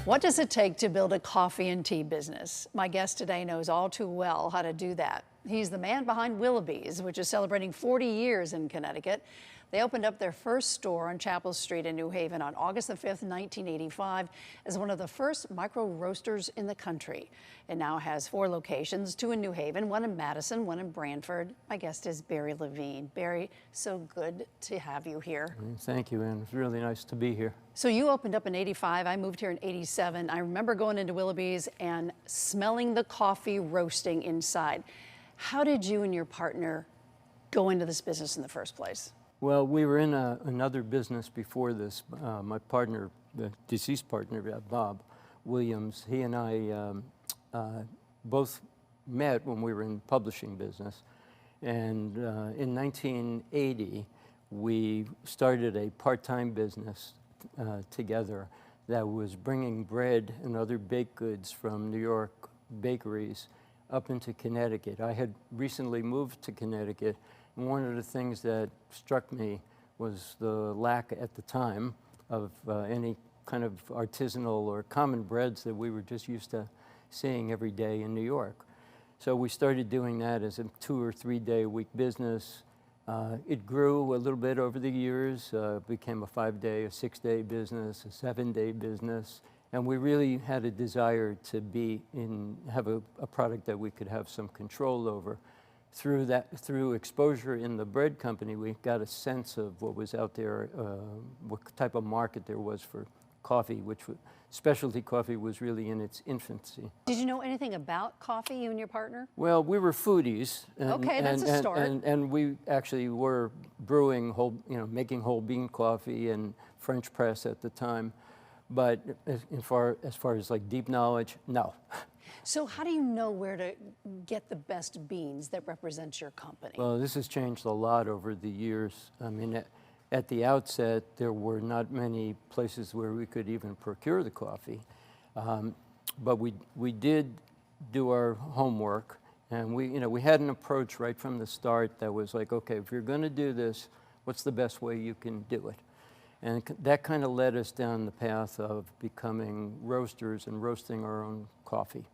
What does it take to build a coffee and tea business? My guest today knows all too well how to do that. He's the man behind Willoughby's, which is celebrating 40 years in Connecticut. They opened up their first store on Chapel Street in New Haven on August the 5th, 1985, as one of the first micro roasters in the country. It now has 4 locations, 2 in New Haven, 1 in Madison, 1 in Branford. My guest is Barry Levine. Barry, so good to have you here. Thank you, Ann. It's really nice to be here. So you opened up in '85. I moved here in '87. I remember going into Willoughby's and smelling the coffee roasting inside. How did you and your partner go into this business in the first place? Well, we were in another business before this. My partner, the deceased partner, Bob Williams, he and I both met when we were in the publishing business. And in 1980, we started a part-time business together that was bringing bread and other baked goods from New York bakeries up into Connecticut. I had recently moved to Connecticut, and one of the things that struck me was the lack at the time of any kind of artisanal or common breads that we were just used to seeing every day in New York. So we started doing that as a 2 or 3 day a week business. It grew a little bit over the years, became a 5-day, a 6-day business, a 7-day business. And we really had a desire to have a product that we could have some control over. Through exposure in the bread company, we got a sense of what was out there, what type of market there was for coffee, specialty coffee was really in its infancy. Did you know anything about coffee, you and your partner? Well, we were foodies. Okay, that's a start. And we actually were brewing making whole bean coffee and French press at the time. But as far as like deep knowledge, no. So how do you know where to get the best beans that represent your company? Well, this has changed a lot over the years. I mean, at the outset, there were not many places where we could even procure the coffee. But we did do our homework, and we had an approach right from the start that was like, okay, if you're going to do this, what's the best way you can do it? And that kind of led us down the path of becoming roasters and roasting our own coffee.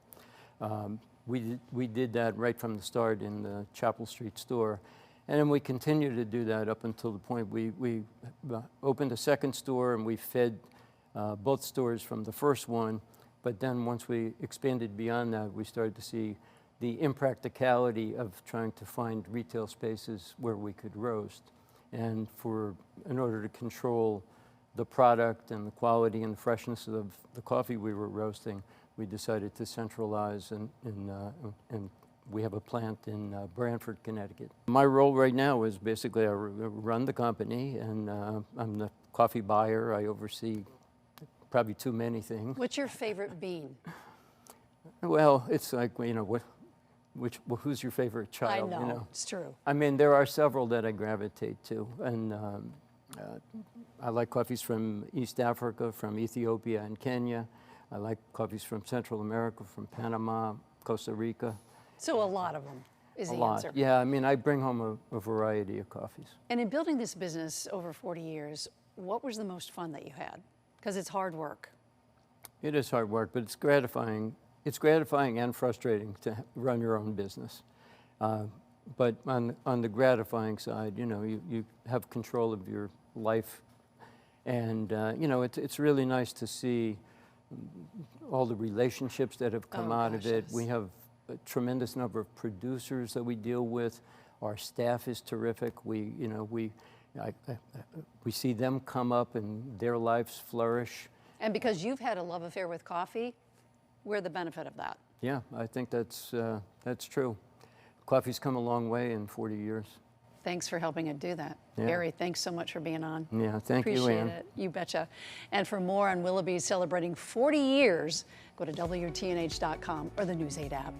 We did that right from the start in the Chapel Street store. And then we continued to do that up until the point we opened a second store, and we fed both stores from the first one. But then once we expanded beyond that, we started to see the impracticality of trying to find retail spaces where we could roast. And in order to control the product and the quality and the freshness of the coffee we were roasting, we decided to centralize, and we have a plant in Branford, Connecticut. My role right now is basically I run the company, and I'm the coffee buyer. I oversee probably too many things. What's your favorite bean? Well, it's like, who's your favorite child? I know, it's true. I mean, there are several that I gravitate to, and I like coffees from East Africa, from Ethiopia and Kenya. I like coffees from Central America, from Panama, Costa Rica. So a lot of them is the answer. Yeah, I mean, I bring home a variety of coffees. And in building this business over 40 years, what was the most fun that you had? Because it's hard work. It is hard work, but it's gratifying. It's gratifying and frustrating to run your own business. But on the gratifying side, you have control of your life. And, it's really nice to see all the relationships that have come out of it. Yes. We have a tremendous number of producers that we deal with. Our staff is terrific. We see them come up and their lives flourish. And because you've had a love affair with coffee, we're the benefit of that. Yeah, I think that's true. Coffee's come a long way in 40 years. Thanks for helping it do that. Yeah. Barry, thanks so much for being on. Yeah, thank you, Ann. Appreciate it. You betcha. And for more on Willoughby's celebrating 40 years, go to WTNH.com or the News 8 app.